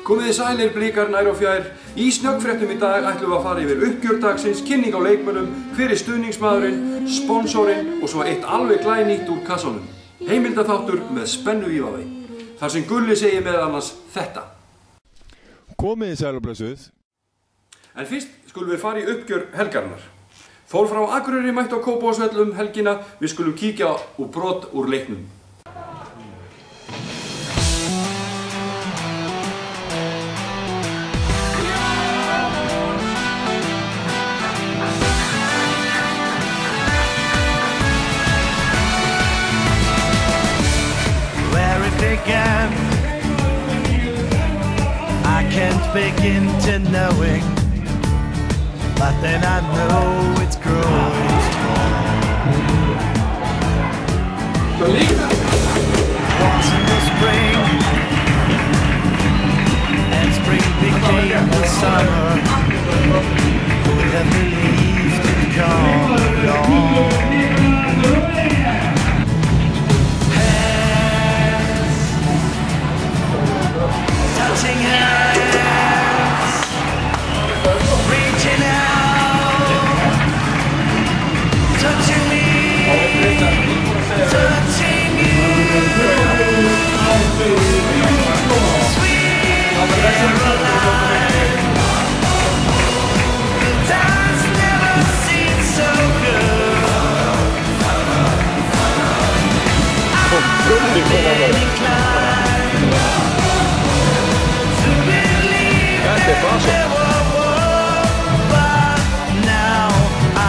Komiði sælir Blikar nær og fjær. Í snöggfréttum í dag ætlum við að fara yfir uppgjör dagsins, kynning á leikmönnum, hver stuðningsmaðurinn, sponsorinn og svo eitt alveg glænýtt úr kassanum. Heimildaþáttur með spennu í vafi. Þar sem Gulli segir meðal annars þetta. Komiði sæl og blessuð. En fyrst skulum við fara í uppgjör helgarinnar. Þór frá Akureyri mætti á Kópavogsvelli helgina. Við skulum kíkja úr brot úr leiknum. I can't begin to knowing, but then I know it's growing strong. Once in the spring, and spring became the summer. Would have believed it'd come along. Touching hands, reaching out, touching me, touching you. Sweet Caroline, the times never seem so good. I've been inclined. But now I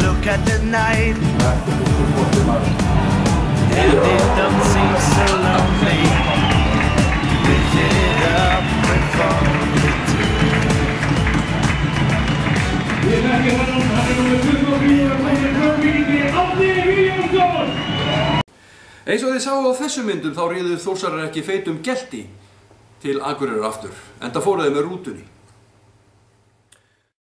look at the night and it don't seem so lonely. We did it up and found it Eins og þið sáu á þessum myndum þá réðu Þórsarar ekki feitum gelti til Akureyrar aftur, enda fóru þeir með rútunni.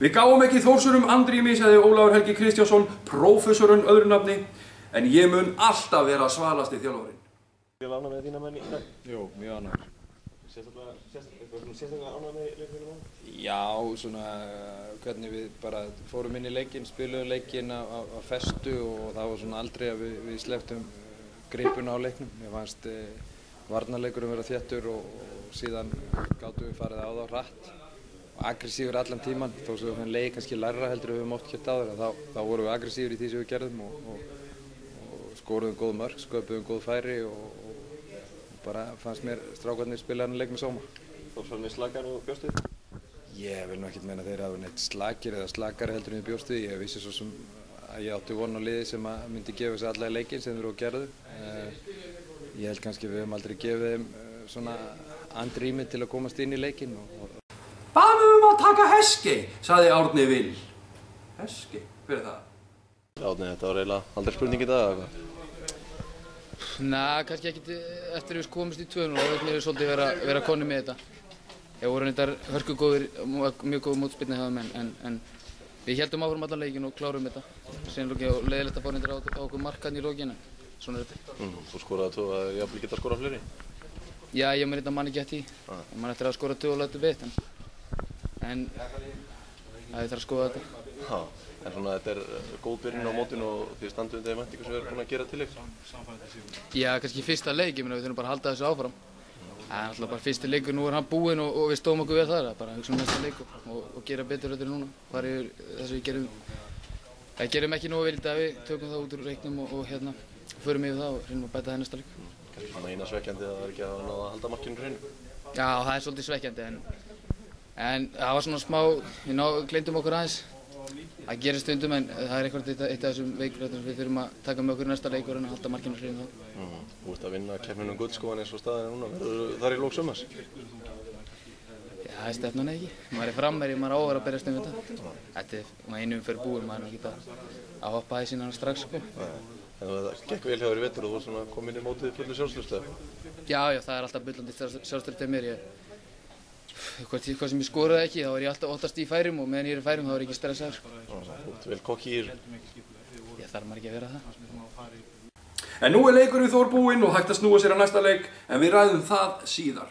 Við gáum ekki Þórsurum andrými, sagði Ólafur Helgi Kristjánsson, prófessorinn öðru nafni, en ég mun alltaf vera svalasti þjálfarinn. Ég var ánægð með þína menn í dag? Jú, mjög ánægður. Sérstaklega ánægð með leikmennina menn? Já, svona hvernig við bara fórum inn í leikinn, spiluðum leikinn af festu og það var svona aldrei að við slepptum gripuna á leiknum. Mér fannst varnarleikurinn vera þéttur og síðan gátum við farið á þá hratt og aggressífur allan tíman. Þó sem við leið kannski lærra heldur við höfum oft gert áður, þá vorum við aggressífur í því sem við gerðum og skoruðum góð mörk, sköpuðum góð færi og bara fannst mér strákarnir spila hann leik með sóma. Þórsarar slakar og bjóstu? Ég vil nú ekkert meina þeir hafa neitt slakir eða slakari heldur en við bjóstu. Ég vissi svo sem að ég átti von á liði sem myndi gefa þessi alla í leikinn sem þeir gerðu. Ég held kannski við höfum aldrei gefið þeim svona andrými til að komast inn í leikinn. Bannum að taka Heskey, sagði Árni Vil. Heskey, hver það? Árni, þetta var eiginlega aldrei spurning í dag, eða hvað? Kannski ekkert eftir við komumst í 2-0, þá veit mér svolítið vera konur með þetta. Ég voru reyndar hörkugóðir, mjög góð mótspyrna hjá þeim, en við héldum áfram allan leikinn og klárum þetta. Seinlega og leiðilegt að fá reyndar á okkur markaðn í lokin, en svona er þetta. Þú skoraði 2 að jafnvel geta skorað fleiri? Já, ég man ekki eftir því. Ég man eftir að skora 2 og læta beitt, en ég þarf að skoða þetta. Já, en svona þetta er góð byrjun á mótinu og þið standu undir þeim væntingum sem við erum búin að gera til ykkur? Já, kannski fyrsta leik, við þurfum bara að halda þessu áfram. Það er alltaf bara fyrsti leikur, nú er hann búinn og við stóðum okkur vel þar, bara hugsa næsta leik og gera betur þetta núna. Fara yfir það sem við gerum ekki nógu vel í dag, við tökum það út úr reiknum og förum yfir það og reynum að bæta það næsta leik. Þannig eina svekkjandi að það er ekki að ná að halda markinu hreinu? Já, það er svolítið svekkjandi, en það var svona smá, við gleymdum okkur aðeins. Það gerir stundum, en það er eitt af þessum veikbreytum sem við þurfum að taka með okkur næsta leik og reyna að halda markinu hreinu þá. Þú ert að vinna keppnina gullskóan eins og staðinn núna, verður þar í lok sumars? Já, það er stefnan ekki. Maður er framherji, maður á að vera að berjast þetta. Þetta er einu umferð búin, maður er ekki að hoppa í sína strax, sko. En það gekk vel hjá þér í vetur og þú varst komin í mótið fullu sjálfstraust, eða? Já, það er alltaf bullandi sjálfstraust hjá mér. Hvað sem ég skoraði ekki, þá er ég alltaf oftast í færum og meðan ég er í færum þá er ég ekki stressaður. Þú ert vel kokki í þessu? Ég þarf maður ekki að vera það. En nú leikurinn við Þór búinn og hægt að snúa sér á næsta leik, en við ræðum það síðar.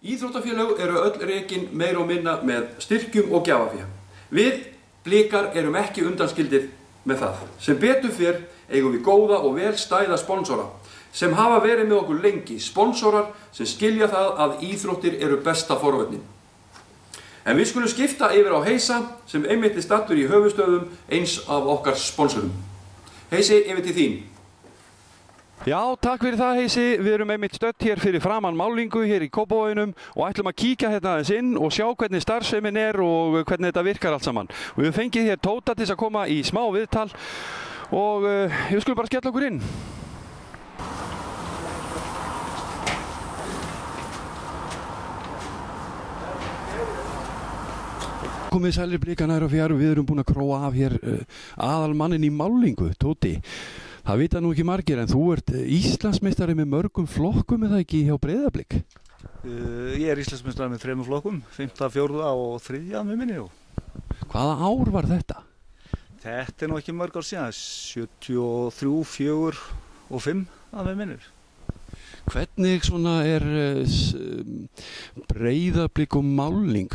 Íþróttafélög eru öll rekin meira og minna með styrkjum og gjafafé. Við Blikar erum ekki undanskildir með það. Sem betur fyrr eigum við góða og vel stæða sponsora sem hafa verið með okkur lengi, sponsorar sem skilja það að íþróttir eru besta forvörnin. En við skulum skipta yfir á Heisa sem einmitt stattur í höfuðstöðum eins af okkar sponsorum. Heisi, yfir til þín. Já, takk fyrir það Heisi. Við erum einmitt stödd hér fyrir framan málingu hér í Kópavoginum og ætlum að kíkja hérna aðeins inn og sjá hvernig starfsemin er og hvernig þetta virkar allt saman. Og við fengið hér Tóta til að koma í smá viðtal og við skulum bara skella okkur inn. Komið sælir Blikar nær og fjær og við erum búin að króa af hér aðalmannin í málingu, Tóti. Það vita nú ekki margir en þú ert Íslandsmeistari með mörgum flokkum eða ekki hjá Breiðablik? Ég er Íslandsmeistari með 3 flokkum, 5., 4. og 3. með minni. Hvaða ár var þetta? Þetta er nú ekki mörg ár síðan, 73, 4 og 5 með minni. Hvernig svona er Breiðablik og máling,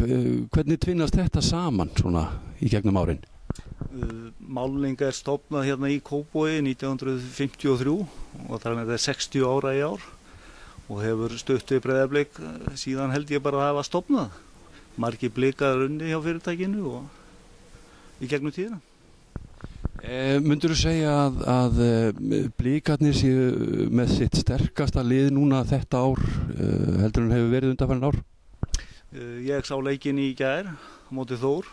hvernig tvinnast þetta saman svona í gegnum árin? Máling er stofnað hérna í Kópavogi 1953 og þannig að þetta er 60 ára í ár og hefur stutt við Breiðablik síðan held ég bara að hafa stofnað. Margir Blikar unni hjá fyrirtækinu og í gegnum tíðina. Myndirðu segja að Blikarnir séu með sitt sterkasta lið núna þetta ár heldur en hefur verið undanfarin ár? Ég sá leikinn í gær á móti Þór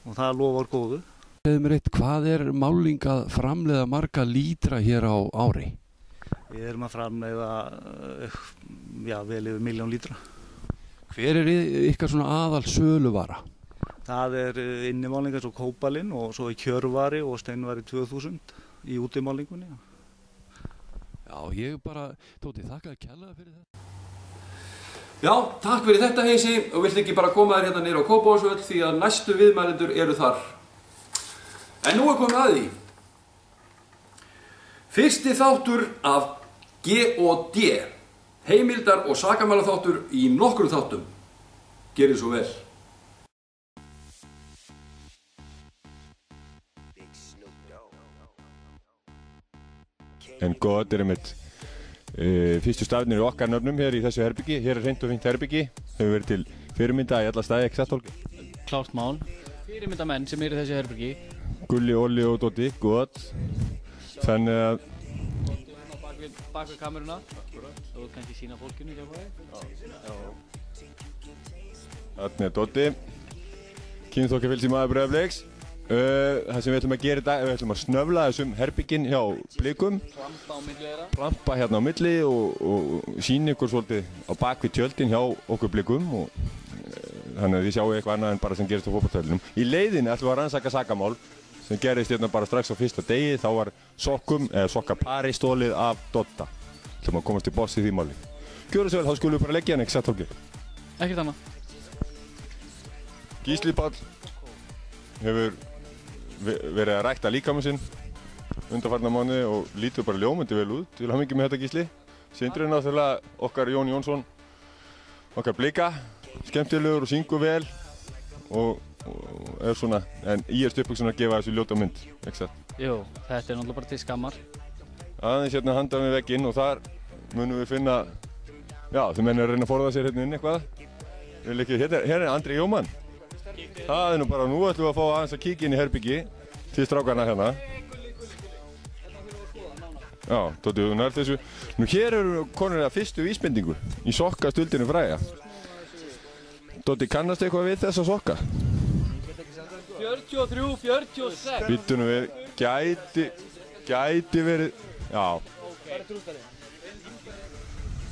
og það lofar góðu. Segðu mér eitt, hvað er máling að framleiða marga lítra hér á ári? Við erum að framleiða vel yfir 1.000.000 lítra. Hver er ykkar svona aðal söluvara? Það er innimáling eins og kópalinn og svo í kjörvari og steinvari 2000 í útimálingunni. Já, ég bara, Tóti, þakka þér kærlega fyrir þetta. Já, takk fyrir þetta Heisi og vilt ekki bara koma þér hérna niður á Kópavogsvöll því að næstu viðmælendur eru þar. En nú er komið að því. Fyrsti þáttur af G&D, heimildar- og sakamálaþáttur í nokkrum þáttum. Gerið svo vel. En gott er einmitt fyrstu stafnir í okkar nöfnum hér í þessu herbyggi. Hér er hreint og fínt herbyggi. Hefur verið til fyrirmynda í alla staði, ekki satt Holger? Klárt mál. Fyrirmyndamenn sem eru í þessu herbyggi. Gulli, Olli og Dóti, gott. Þannig að Dóti hérna bak við kameruna. Og kannski sína fólkinu hjá mig. Þarna er Dóti. Kynþokkafylgsi maður Breiðabliks. Það sem við ætlum að gera í dag, við ætlum að snöfla þessum herbygginn hjá Blikum. Plampa á milli þeirra. Plampa hérna á milli og sína ykkur svolítið á bakvið tjöldin hjá okkur Blikum. Þannig að þið sjáu eitthvað annað en bara sem gerist á fótboltavellinum. Í leiðinni ætlum við að rannsaka sakamál sem gerist hérna bara strax á fyrsta degi. Þá var sokkapari stolið af Dotta. Ætlum að komast til boss í því máli. Gjörðu svo vel, þá skulum við bara leggja hann, ekki satt Holger? Ekkert annað. Gísli Páll hefur verið að rækta líkamann sinn undanfarna mánuði og lítur bara ljómandi vel út. Til hamingju með þetta Gísli. Sindri er náttúrulega okkar Jón Jónsson, okkar Blika, skemmtilegur og syngur vel og er svona, en ég er stuðbuxun að gefa þessu ljóta mynd, ekki satt? Jú, þetta er náttúrulega bara til skammar. Aðeins hérna handan við vegginn og þar munum við finna, já, þau mennir að reyna að forða sér hérna inn eitthvað. Hérna er Andri Jómann. Það er nú bara, nú ætlum við að fá aðeins að kíkja inn í herbyggi til strákarna hérna. Já, Dóti, þú nær þessu. Nú hér eru konur að fyrstu vísbendingu í sokkastuldinu fræga. Dóti, kannast eitthvað við þessa sokka? 43, 46. Býttu nú við, gæti verið, já.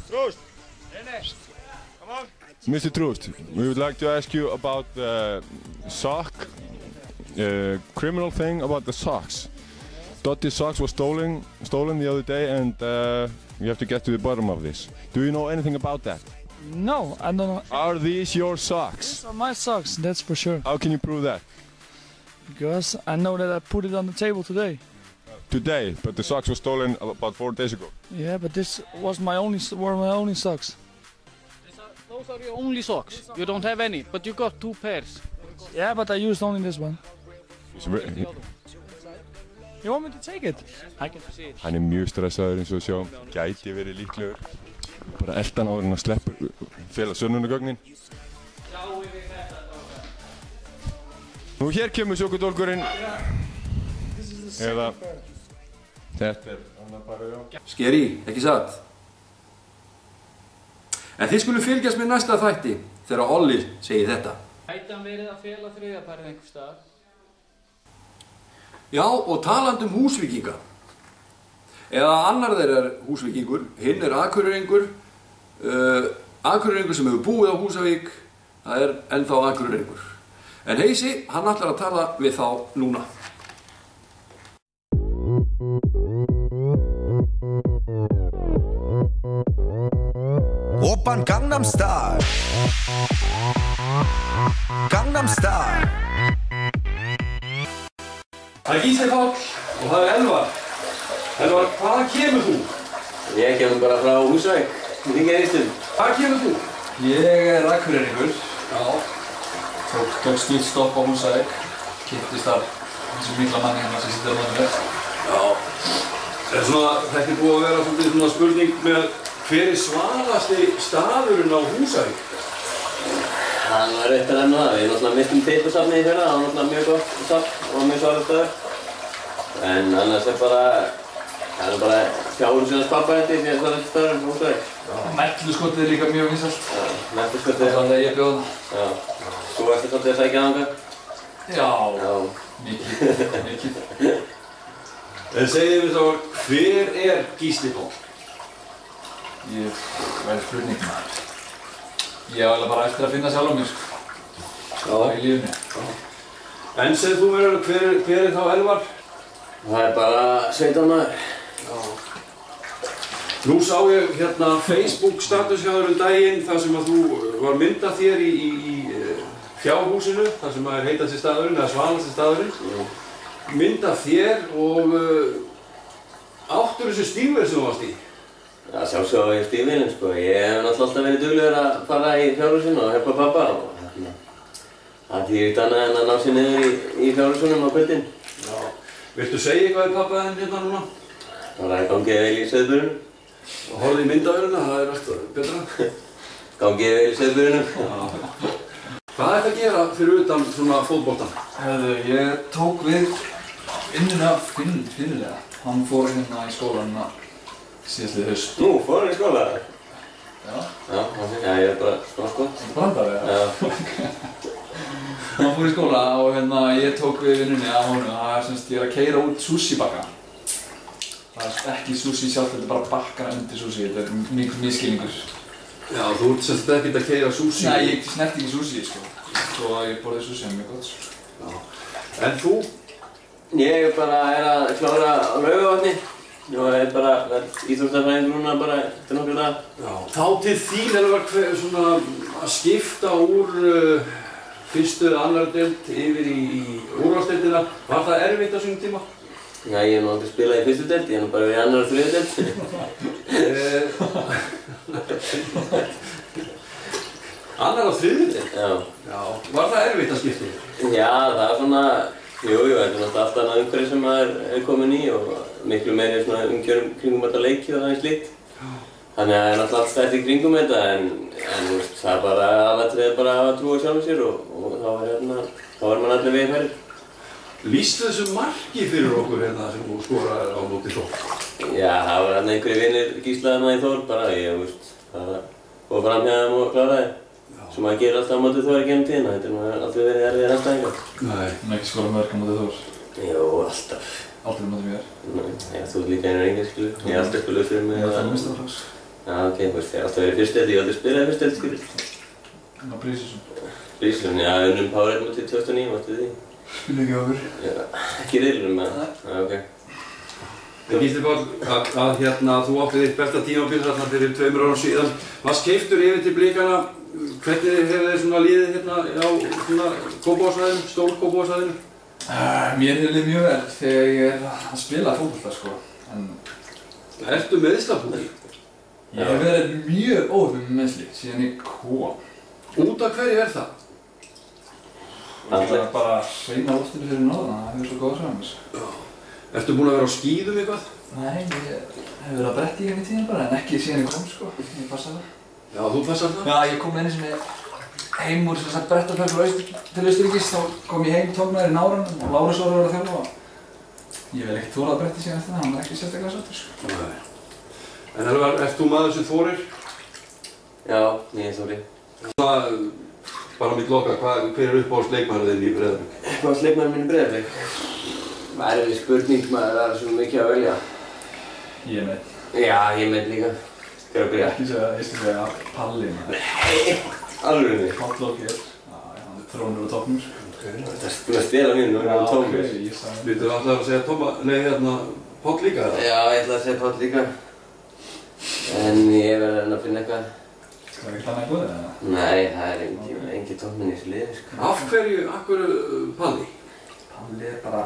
Trúst! Come on! Mr. Troost, we would like to ask you about the sock, criminal thing about the socks. Dotti's socks was stolen the other day and we have to get to the bottom of this. Do you know anything about that? No, I don't know. Are these your socks? These are my socks, that's for sure. How can you prove that? Because I know that I put it on the table today. Today, but the socks were stolen about 4 days ago. Yeah, but this was my only socks. Those are your only socks. You don't have any, but you got 2 pairs. Yeah, but I used only this one. You want me to take it? I can see it. Hann mjög stressaður eins og sjá. Gæti verið líklegur. Bara eldan áður en hann sleppur fela sönnunargögnin. Nú hér kemur sökudólgurinn. Eða þetta annar bara já. Scary, ekki satt? En þið skulum fylgjast með næsta þætti þegar Olli segir þetta. Gæti hann verið að fela þriðjaparið einhvers staðar? Já, og talandi húsvíkinga. Eða annar þeirra er húsvíkingur, hinn er Akureyringur. Akureyringur sem hefur búið á Húsavík, það er ennþá Akureyringur. En Heisi, hann ætlar að tala við þá núna. Oppan Gangnam Style. Gangnam Style. Það er Gísli Páll og það er Elvar. Elvar, hvaðan kemur þú? Ég kemur bara frá Húsavík, í Þingeyjarsýslu. Hvaðan kemur þú? Ég er Akureyringur. Já. Tók skýrt stopp á Húsavík. Kynntist þar þessum mikla manni hérna sem sittur á mönnum. Já. Þetta er búið að vera svona spurning með hver er svalasti staðurinn á Húsavík? Það var rétt að nefna það. Við náttúrulega mistum titlusafnið í fyrra, það var náttúrulega mjög gott safn og mjög svalur staður. En annars er bara fjárhúsins pappa þetta í svalur staður á Húsavík. Melluskotið er líka mjög vinsælt. Já, melluskotið. Það var það ég bjóð. Já. Þú ertu svolítið að sækja þangað? Já, mikið. En segið mér þá, hver er Gísli Páll? Ég væri spurning maður. Ég var alveg bara eftir að finna sjálf á mér, sko. Í lífinu. En segð þú mér hver er þá Elvar? Það er bara sveitarmaður. Nú sá ég hérna Facebook status hjá þér daginn þar sem að þú var myndað þér í fjárhúsinu, þar sem að heitast í staðurinn, eða svalast í staðurinn. Myndað þér og áttur þessu stígvél sem þú varst í? Já, sjálfsög á ég stígvélinn, sko. Ég hef náttúrulega alltaf verið duglegur að fara í fjárhúsinu og hjálpa pappa og það þýðir ekkert annað en að ná sér niður í fjárhúsunum á kvöldin. Já. Viltu segja eitthvað við pappa þinn hérna núna? Það er gangið vel í sauðburðinum. Og horfðu í myndavélina, það er alltaf betra. Gangið vel í sauðburðinum. Hvað ætti að gera fyrir utan svona fótboltan? Ég tók við vinnuna finnilega. Hann fór hérna í skólan síðastliðið haust. Nú, fór hann í skóla? Já. Já, ég er bara sko. Blandaði, já. Hann fór í skóla og ég tók við vinnunni af honum. Það er semst, ég er að keyra út sushi-bakka. Það er ekki sushi sjálft, þetta er bara bakkana undir sushi. Þetta er mikil misskilningur. Já, þú ert semst ekkert að keyra sushi? Nei, ég snerti ekki sushi, sko. Svo að ég borðið sushi, það er mjög gott, sko. Já. En þú? Ég bara er að klára á Laugavatni. Og ég bara íþróttafræðingur núna bara eftir nokkur dag. Já. Þá til þín Elvar svona að skipta úr fyrstu eða annar deild yfir í úrvalsdeildina. Var það erfitt á þessum tíma? Já, ég hef nú aldrei spilað í fyrstu deild, ég hef nú bara verið í annar og þriðju deild. Annar og þriðju deild? Já. Var það erfitt að skipta? Já, það er svona, jú, þetta er náttúrulega allt annað umhverfi sem maður er komin í og miklu meiri svona umgjörðum kringum þetta leiki og það slíkt. Þannig að það er náttúrulega allt stætt í kringum þetta en það er bara aðalatriðið bara að hafa trú á sjálfum sér og þá er mann allir veginn færir. Lýstu þessu marki fyrir okkur hérna sem þú skoraði á móti Þór? Já, það var einhverjir vinnir Gíslaðarna í Þór bara, það fór fram hjá þeim og kláraði. Sem maður gerir alltaf á móti Þór í gegnum tíðina, þetta er aldrei verið erfiðir andstæðingar. Nei. Þú hefði ekki skorað mörg á móti Þór? Jú, alltaf. Aldrei á móti mér? Nei, já, þú ert líka einhver yngri, skilu. Ég hef alltaf spilað fyrir mig. Ég var meistaraflokks. Já, ok, þú veist, ég hef alltaf verið í fyrstu deild, ég hef aldrei spilað í fyrstu deild, skilu. Á Brísisson? Brísisson, já, unnum Powerade mótið 2009, máttu því. Spilað ekki okkur? Já, ekki í riðlinum, já, ok. Gísli Páll, þú átti þitt besta tímabil þarna fyrir 2 árum síðan. Varst keyptur yfir til Blikana. Hvernig hefur þið svona liðið hérna á svona Kópavogssvæðinu, stór Kópavogssvæðinu? Mér líður mjög vel þegar ég að spila fótbolta sko. Ertu meiðslafúll? Ég hef verið mjög óheppinn með meiðsli síðan ég kom. Út af hverju það? Það bara hreina loftinu fyrir norðan, það hefur svo góða saman. Ertu búinn að vera á skíðum eitthvað? Nei, ég hef verið að bretti í henni tíðan bara, en ekki síðan ég kom sko. Ég passaði það. Já, þú passaði það? Já, ég kom einu sinni heim úr brettaferð til Austurríkis, þá kom ég heim tóknaður í náranum og Lárus var að vera að þjálfa og ég vil ekkert þora að bretti síðan eftir það, hann var ekki sérstaklega sáttur sko. Nei. En ert þú maður sem þorir? Já, ég þori. Bara mitt loka, hver uppáhalds leikmaður þinn í Breiðablik? Uppáhalds leikmaður minn í Breiðablik? Það er erfið spurning, maður, það er svo mikið að velja. Ég með. Já, ég með líka. Skal að byrja? Ég skal segja Palli maður. Nei, alveg niður. Páll og Geir. Já, hann er trónur á toppnum sko. Þetta er búin að stela mínu, hann er á tónur. Þú ætlaði að segja Páll líka? Já, ég ætlaði að segja Páll líka. En ég verði að finna eitthvað. Það er ekkert annað góðið eða? Nei, það er engin tónminn í þessu liði sko. Af hverju Palli? Palli er bara...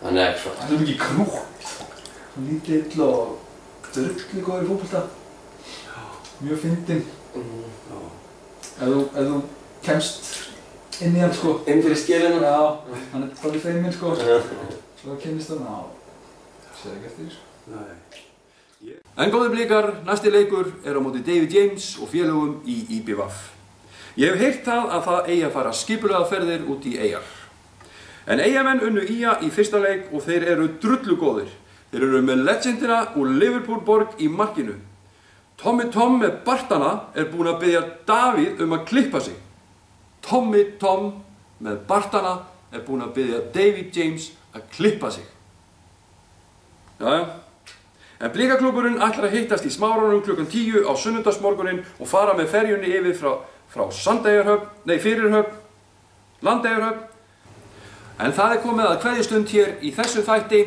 Hann er svo. Hann er mikið krútt. Hann lítill og drullu góður í fótbolta. Mjög fyndinn. Ef þú kemst inn í hann sko. Inn fyrir skilinu? Já, hann er bara feiminn sko. Svo kynnist hann, já. Sér ekki eftir því sko. Nei. En góðir Blikar, næsti leikur er á móti David James og félögum í IBVF. Ég hef heyrt það að það eigi að fara skipulega ferðir út í Eyjar. En Eyjamenn unnu IA í fyrsta leik og þeir eru drullugóðir. Þeir eru með legendina úr Liverpool borg í markinu. Tommy Tom með Bartana er búinn að biðja Davíð að klippa sig. Tommy Tom með Bartana er búinn að biðja David James að klippa sig. Jæja. En Blikaklúbburinn ætlar að hittast í Smáranum klukkan 10 á sunnudagsmorguninn og fara með ferjunni yfir frá Fyrirhöfn, Landeyjahöfn. En það er komið að kveðjustund hér í þessu þætti,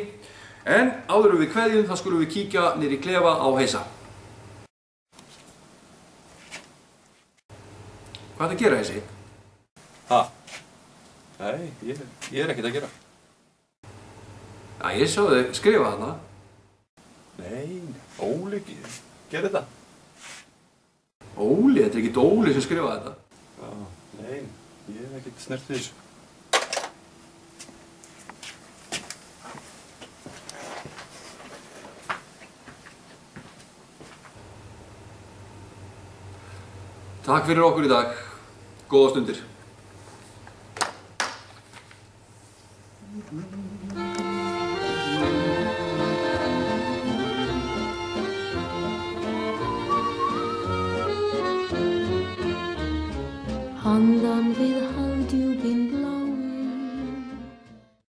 en áður við kveðjum þá skulum við kíkja niður í klefa á Heisa. Hvað er að gera, Heisi? Nei, ég er ekkert að gera. Já, ég sá þig skrifa þarna. Nei, Óli gerir þetta. Óli? Þetta er ekkert Óli sem skrifaði þetta. Já, nei, ég hef ekkert snert þessu. Takk fyrir okkur í dag. Góða stundir. Handan við hafdjúpin blá